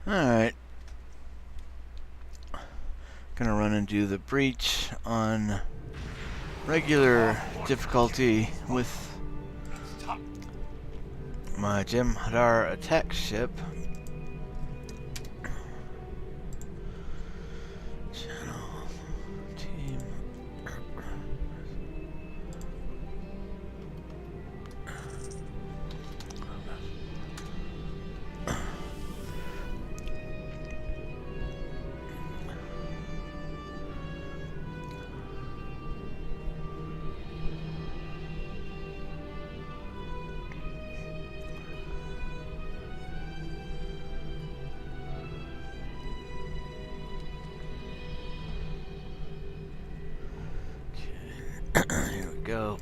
Alright. Gonna run and do the breach on regular difficulty with my Jem'Hadar attack ship. Channel team. Here we go.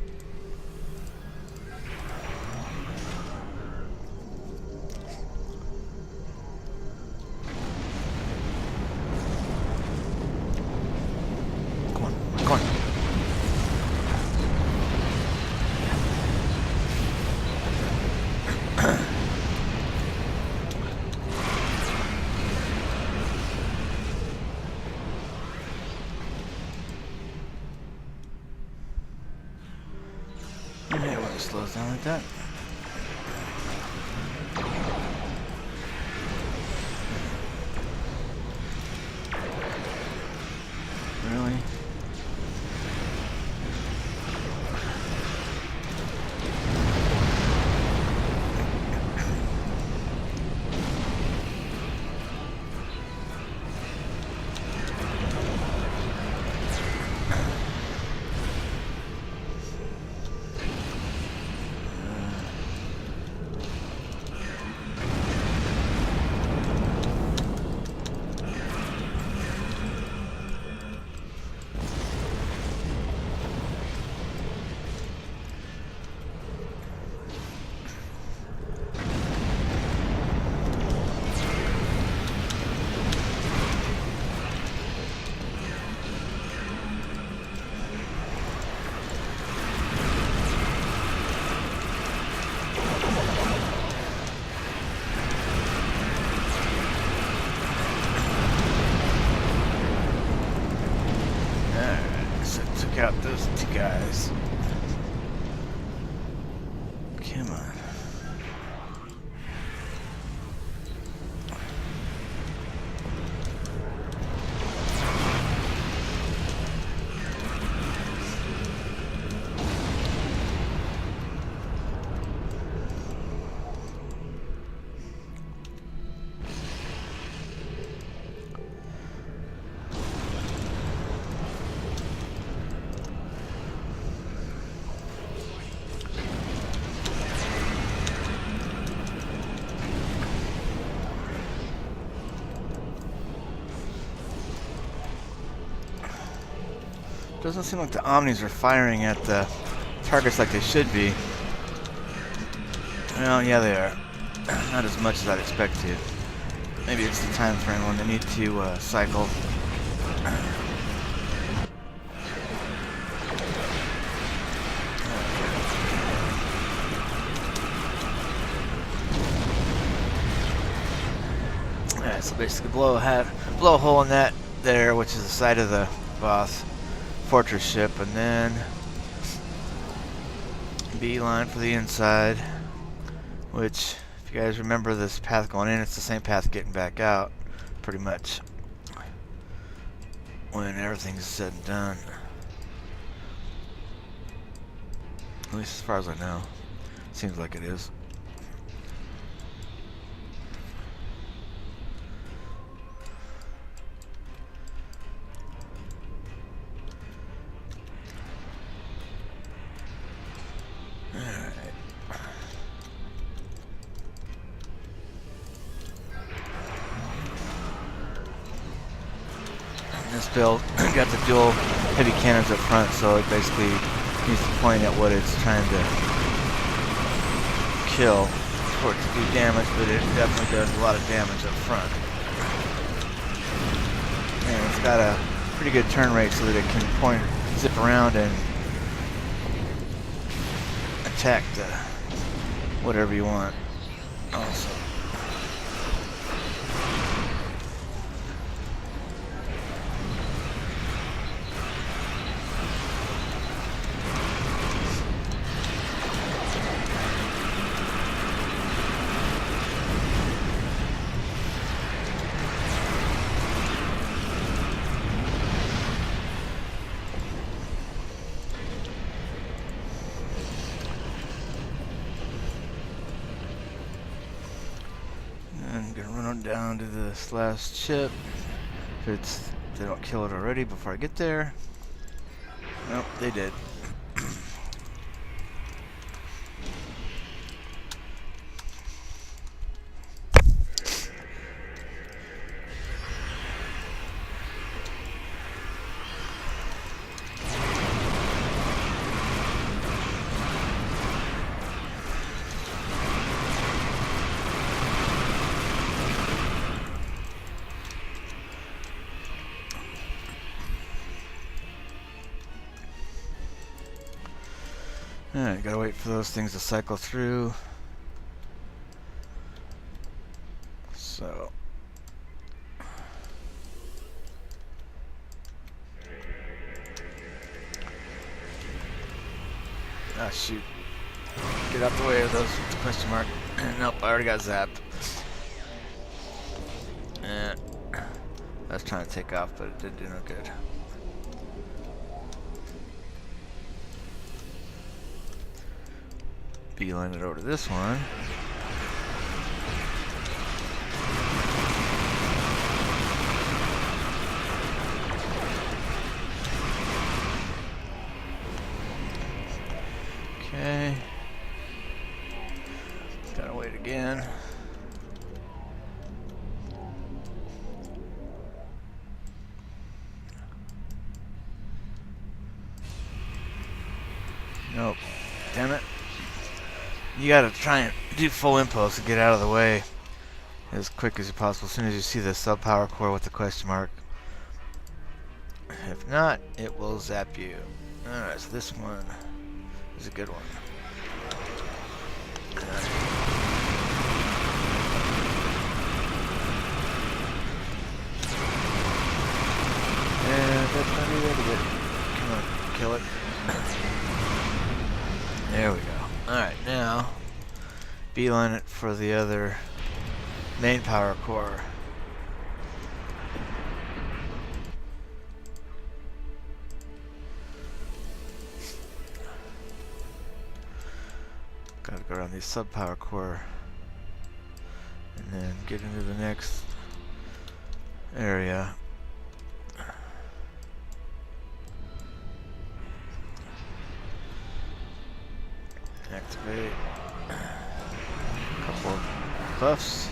Come on, come on. Okay, well, it slows down like that. Really? Out those two guys. Come on. Doesn't seem like the Omnis are firing at the targets like they should be. Well, yeah, they are. Not as much as I'd expect to. Maybe it's the time frame when they need to cycle. Alright, so basically blow a hole in that there, which is the side of the boss fortress ship, and then beeline for the inside, which, if you guys remember this path going in, it's the same path getting back out, pretty much, when everything's said and done. At least as far as I know. Seems like it is. This build got the dual heavy cannons up front, so it basically needs to point at what it's trying to kill for it to do damage, but it definitely does a lot of damage up front. And it's got a pretty good turn rate so that it can point, zip around and attack the whatever you want also. gonna run on down to this last chip. If they don't kill it already before I get there. Nope, they did. Alright, gotta wait for those things to cycle through. So. Ah, shoot. Get out the way of those question mark. Nope, I already got zapped. And I was trying to take off, but it didn't do no good. Beeline it over to this one. Okay. Gotta wait again. Nope. Damn it. You gotta try and do full impulse to get out of the way as quick as you possible as soon as you see the sub-power core with the question mark. If not, it will zap you. Alright, so this one is a good one. And that's not really good. Come on, kill it. There we go. Alright, now beeline it for the other main power core. Gotta go around the sub power core and then get into the next area. Activate a couple of buffs.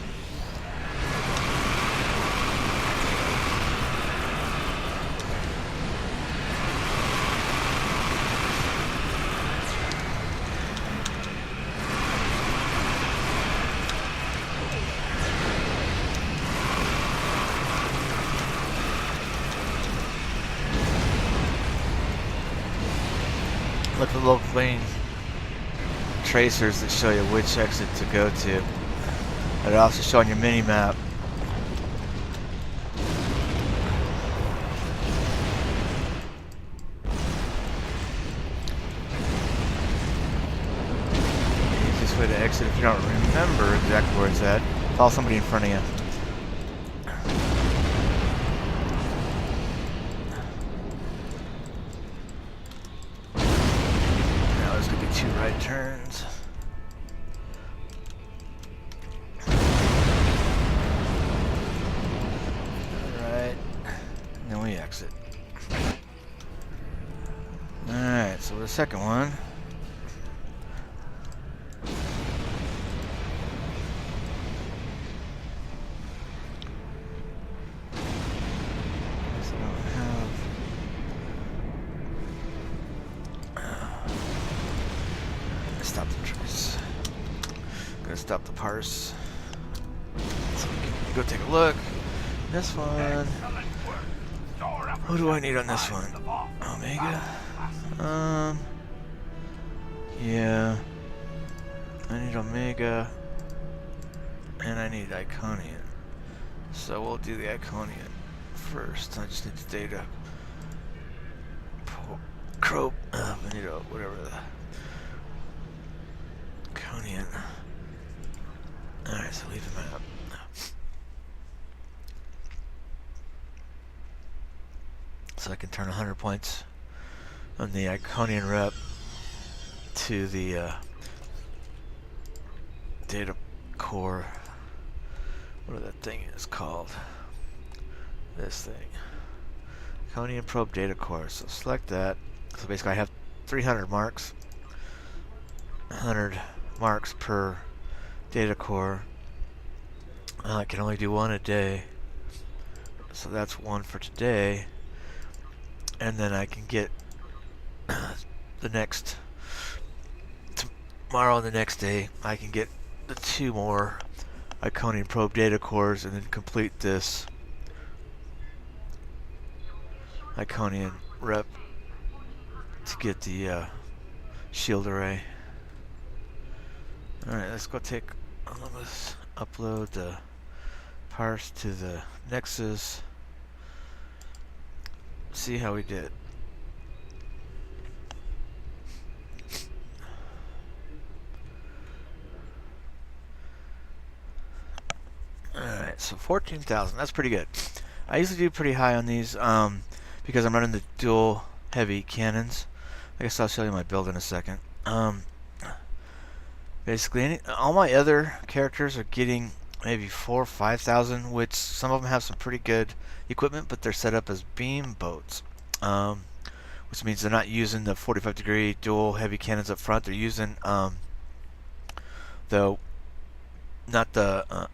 Look at the little green tracers that show you which exit to go to. It also show on your mini map. The easiest way to exit if you don't remember exactly where it's at, follow somebody in front of you. Now there's going to be 2 right turns. Exit. Alright, so the second one. Stop the trace. Gonna stop the parse. So we can go take a look. This one. What do I need on this one? Omega? Yeah. I need Omega. And I need Iconian. So we'll do the Iconian first. I just need the data. Crope. Bonito, whatever the. Iconian. Alright, so leave the map. So I can turn 100 points on the Iconian rep to the data core What that thing is called? This thing. Iconian Probe Data Core. So select that. So basically I have 300 marks. 100 marks per data core. I can only do one a day. So that's one for today. And then I can get the next tomorrow and the next day I can get the 2 more Iconian Probe data cores and then complete this Iconian rep to get the shield array. Alright, let's go take let's upload the parse to the Nexus. See how we did. Alright, so 14,000. That's pretty good. I usually do pretty high on these because I'm running the dual heavy cannons. I guess I'll show you my build in a second. Basically, all my other characters are getting maybe 4,000 or 5,000, which some of them have some pretty good equipment, but they're set up as beam boats, which means they're not using the 45-degree dual heavy cannons up front. They're using not the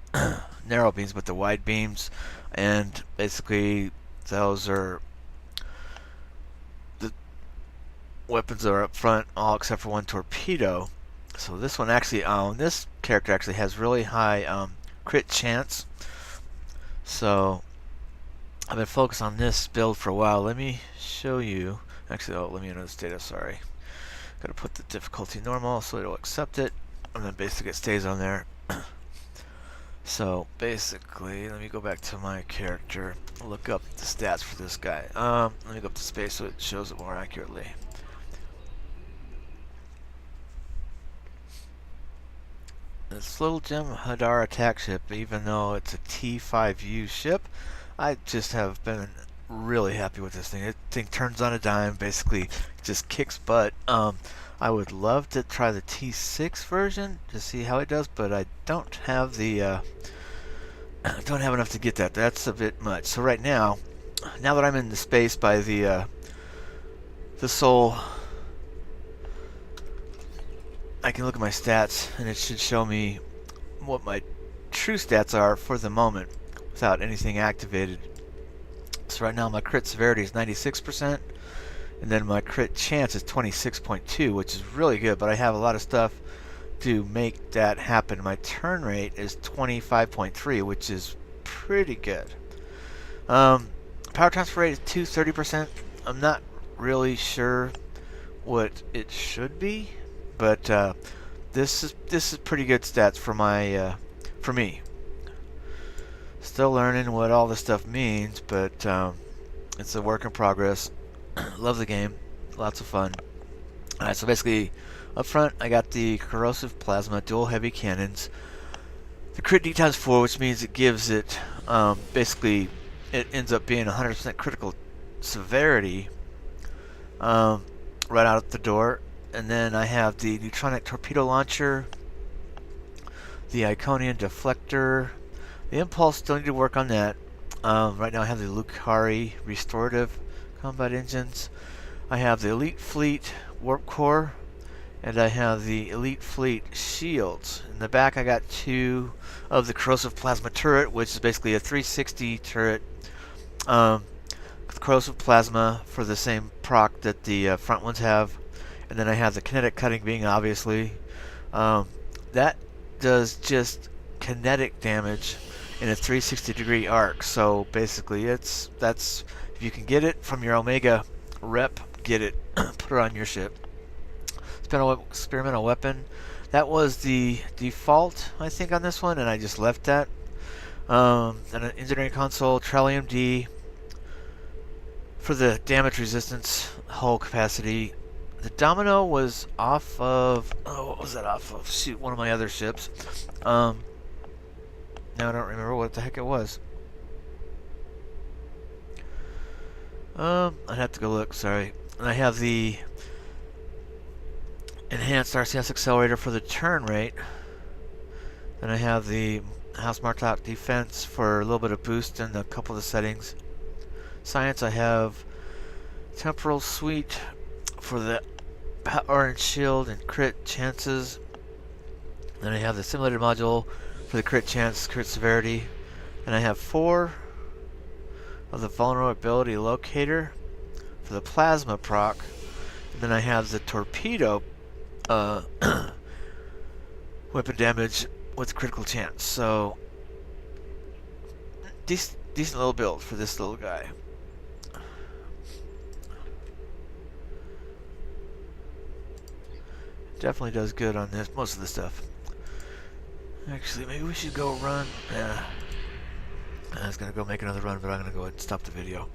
narrow beams, but the wide beams, and basically those are the weapons that are up front, all except for one torpedo. So this one actually, this character actually has really high crit chance. So I've been focused on this build for a while. Let me show you. Actually, let me enter this data. Sorry, got to put the difficulty normal so it'll accept it, and then basically it stays on there. So basically, let me go back to my character, look up the stats for this guy. Let me go up to space so it shows it more accurately. This little gem Hadar attack ship, even though it's a T5U ship, I just have been really happy with this thing. It thing turns on a dime, basically just kicks butt. I would love to try the T6 version to see how it does, but I don't have the don't have enough to get that. That's a bit much. So right now that I'm in the space by the Soul, I can look at my stats and it should show me what my true stats are for the moment without anything activated. So right now my crit severity is 96%, and then my crit chance is 26.2, which is really good, but I have a lot of stuff to make that happen. My turn rate is 25.3, which is pretty good. Power transfer rate is 230%. I'm not really sure what it should be, but this is pretty good stats for my for me. Still learning what all this stuff means, but it's a work in progress. Love the game, lots of fun. Alright, so basically up front I got the corrosive plasma dual heavy cannons. The crit D times 4, which means it gives it basically it ends up being 100% critical severity right out the door. And then I have the neutronic torpedo launcher, the Iconian deflector. The impulse, still need to work on that. Right now I have the Lucari restorative combat engines. I have the Elite Fleet warp core, and I have the Elite Fleet shields. In the back I got 2 of the corrosive plasma turret, which is basically a 360 turret. Corrosive plasma for the same proc that the front ones have. And then I have the kinetic cutting beam, obviously. That does just kinetic damage in a 360-degree arc. So basically, that's if you can get it from your Omega rep, get it, put it on your ship. Experimental weapon. That was the default, I think, on this one, and I just left that. And an engineering console, Trellium D for the damage resistance, hull capacity. The Domino was off of, what was that off of? Shoot, one of my other ships. Now I don't remember what the heck it was. I'd have to go look, sorry. And I have the enhanced RCS accelerator for the turn rate. Then I have the House Martok defense for a little bit of boost in a couple of the settings. Science, I have temporal suite for the orange shield and crit chances. Then I have the simulated module for the crit chance, crit severity. And I have 4 of the vulnerability locator for the plasma proc. And then I have the torpedo weapon damage with critical chance. So decent little build for this little guy. Definitely does good on this, most of the stuff. Actually, maybe we should go run. Yeah. I was gonna go make another run, but I'm gonna go ahead and stop the video.